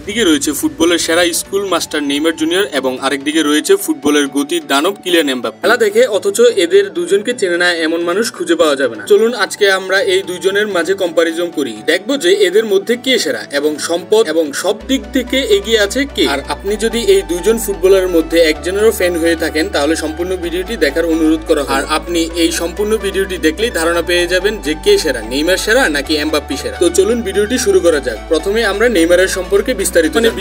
একদিকে রয়েছে ফুটবলের সেরা স্কুল মাস্টার নেইমার জুনিয়র এবং আরেকদিকে রয়েছে ফুটবলের গতির দানব কিলিয়ান এমবাপ্পে। খেলা দেখে অথচ এদের দুজনকে চেনে না এমন মানুষ খুঁজে পাওয়া যাবে না। চলুন আজকে আমরা এই দুজনের মাঝে কম্পারিজন করি, দেখবো যে এদের মধ্যে কে সেরা এবং সম্পদ এবং সব দিক থেকে এগিয়ে আছে কে। আর আপনি যদি এই দুজন ফুটবলারের মধ্যে একজনেরও ফ্যান হয়ে থাকেন তাহলে সম্পূর্ণ ভিডিওটি দেখার অনুরোধ করা হয়। আর আপনি এই সম্পূর্ণ ভিডিওটি দেখলেই ধারণা পেয়ে যাবেন যে কে সেরা, নেইমার সেরা নাকি এমবাপ্পে সেরা। তো চলুন ভিডিওটি শুরু করা যাক। প্রথমে আমরা নেইমারের সম্পর্কে বিস্তারিত।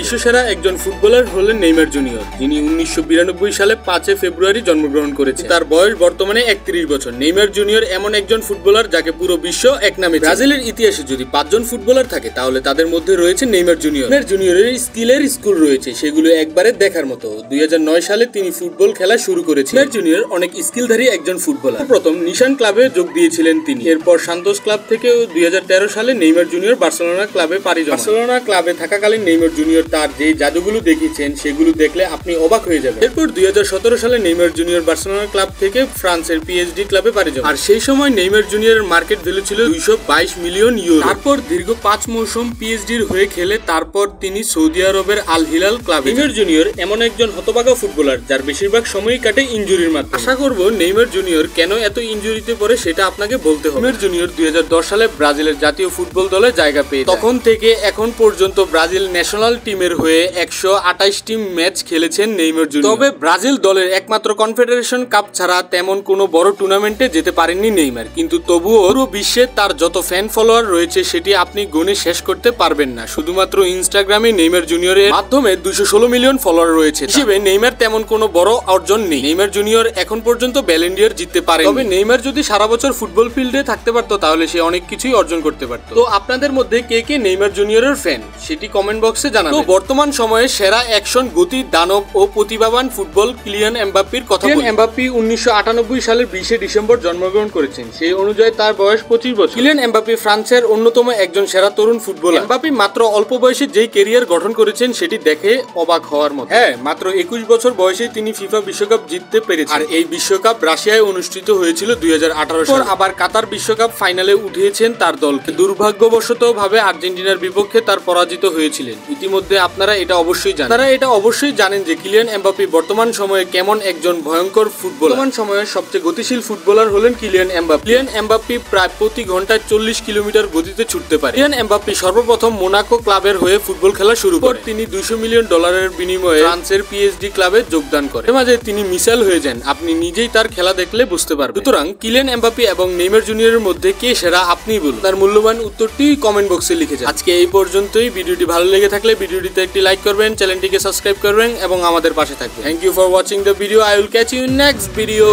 বিশ্বসেরা একজন ফুটবলার হলেন নেইমার জুনিয়র, যিনি 1992 সালে 5 ফেব্রুয়ারি জন্মগ্রহণ করেছেন। তার বয়স বর্তমানে 31 বছর। নেইমার জুনিয়র এমন একজন ফুটবলার যাকে পুরো বিশ্ব এক নামে। ব্রাজিলের ইতিহাসে যদি 5 জন ফুটবলার থাকে তাহলে তাদের মধ্যে রয়েছে নেইমার জুনিয়র। নেইমার জুনিয়রের স্কিলের স্কুল রয়েছে, সেগুলো একবারে দেখার মতো। 2009 সালে তিনি ফুটবল খেলা শুরু করেছেন। নেইমার জুনিয়র অনেক স্কিলধারী একজন ফুটবলার। প্রথম নিশান ক্লাবে যোগ দিয়েছিলেন তিনি। এরপর সান্তোস ক্লাব থেকে 2013 সালে নেইমার জুনিয়র বার্সেলোনা ক্লাবে পাড়ি জমান। বার্সেলোনা ক্লাবে থাকাকালীন নেইমার জুনিয়র তার যে জাদুগুলো দেখিয়েছেন সেগুলো দেখলে আপনি অবাক হয়ে যাবেন। এরপর 2017 সালে নেইমার জুনিয়র বার্সেলোনা ক্লাব থেকে ফ্রান্সের পিএসডি ক্লাবে পাড়ি জমান। আর সেই সময় নেইমার জুনিয়রের মার্কেট ভ্যালু ছিল 222 মিলিয়ন ইউরো। তারপর দীর্ঘ 5 মৌসুম পিএসডির হয়ে খেলে তারপর তিনি সৌদি আরবের আল হিলাল ক্লাবে। নেইমার জুনিয়র এমন একজন হতভাগা ফুটবলার যার বেশিরভাগ সময়ই কাটে ইনজুরির মাধ্যমে। আশা করব নেইমার জুনিয়র কেন এত ইনজুরিতে পড়ে সেটা আপনাকে বলতে হবে। নেইমার জুনিয়র 2010 সালে ব্রাজিলের জাতীয় ফুটবল দলে জায়গা পেয়ে তখন থেকে এখন পর্যন্ত ব্রাজিল ন্যাশনাল টিমের হয়ে 128টি ম্যাচ খেলেছেন নেইমার জুনিয়র। তবে ব্রাজিল দলের একমাত্র কনফেডারেশন কাপ ছাড়া তেমন কোনো বড় টুর্নামেন্টে যেতে পারেননি নেইমার। কিন্তু তবুও পুরো বিশ্বে তার যত ফ্যান ফলোয়ার রয়েছে সেটি আপনি গুণে শেষ করতে পারবেন না। শুধুমাত্র ইনস্টাগ্রামে নেইমার জুনিয়রের মাধ্যমে 216 মিলিয়ন ফলোয়ার রয়েছে। হিসেবে নেইমার তেমন কোনো বড় অর্জন নেই। নেইমার জুনিয়র এখন পর্যন্ত ব্যালন ডি অর জিততে পারে। তবে নেইমার যদি সারা বছর ফুটবল ফিল্ডে থাকতে পারতো তাহলে সে অনেক কিছুই অর্জন করতে পারতো। তো আপনাদের মধ্যে কে কে নেইমার জুনিয়রের ফ্যান সেটি কমেন্ট বক্সে জানাবেন। তো বর্তমান সময়ে সেরা অ্যাকশন, গতি, দানব ও প্রতিভাবান ফুটবল কিলিয়ান এমবাপ্পের কথা বলি। এমবাপ্পে 1998 সালের 20 ডিসেম্বর জন্মগ্রহণ করেছেন। সেই অনুযায়ী তার বয়স 25 বছর। কিলিয়ান এমবাপ্পে ফ্রান্সের অন্যতম একজন সেরা তরুণ ফুটবলার। এমবাপ্পে মাত্র অল্প বয়সে যেই ক্যারিয়ার গঠন করেছেন সেটি দেখে অবাক হওয়ার মতো। হ্যাঁ, মাত্র 21 বছর বয়সে তিনি ফিফা বিশ্বকাপ জিততে পেরেছেন। আর এই বিশ্বকাপ রাশিয়ায় অনুষ্ঠিত হয়েছিল 2018 সালে। আবার কাতার বিশ্বকাপ ফাইনালে উঠিয়েছেন তার দলকে। দুর্ভাগ্যবশত ভাবে আর্জেন্টিনার বিপক্ষে তার পরাজিত হয়েছিলেন। ইতিমধ্যে আপনারা এটা অবশ্যই জানেন যে কিলিয়ান এমবাপ্পে বর্তমান সময়ে কেমন একজন ভয়ঙ্কর ফুটবলার। বর্তমান সময়ে সবচেয়ে গতিশীল ফুটবলার হলেন কিলিয়ান এমবাপ্পে। কিলিয়ান এমবাপ্পে প্রায় প্রতি ঘন্টায় 40 কিলোমিটার গতিতে ছুটতে পারে। কিলিয়ান এমবাপ্পে সর্বপ্রথম মোনাকো ক্লাবের হয়ে ফুটবল খেলা শুরু করেন। তিনি $200 মিলিয়ন বিনিময়ে ফ্রান্সের পিএসডি ক্লাবে যোগদান করেন। মাঝে তিনি মিসাইল হয়ে যান, আপনি নিজেই তার খেলা দেখলে বুঝতে পারবেন। সুতরাং কিলিয়ান এমবাপ্পে এবং নেইমার জুনিয়রের মধ্যে কে সেরা আপনি বলুন। তার মূল্যবান উত্তরটি কমেন্ট বক্সে লিখে যান। আজকে এই পর্যন্তই। ভিডিওটি ভালো লেগে থাকলে ভিডিওটিতে একটি লাইক করবেন, চ্যানেলটিকে সাবস্ক্রাইব করবেন এবং আমাদের পাশে থাকবেন। Thank you for watching the video. I will catch you in next video.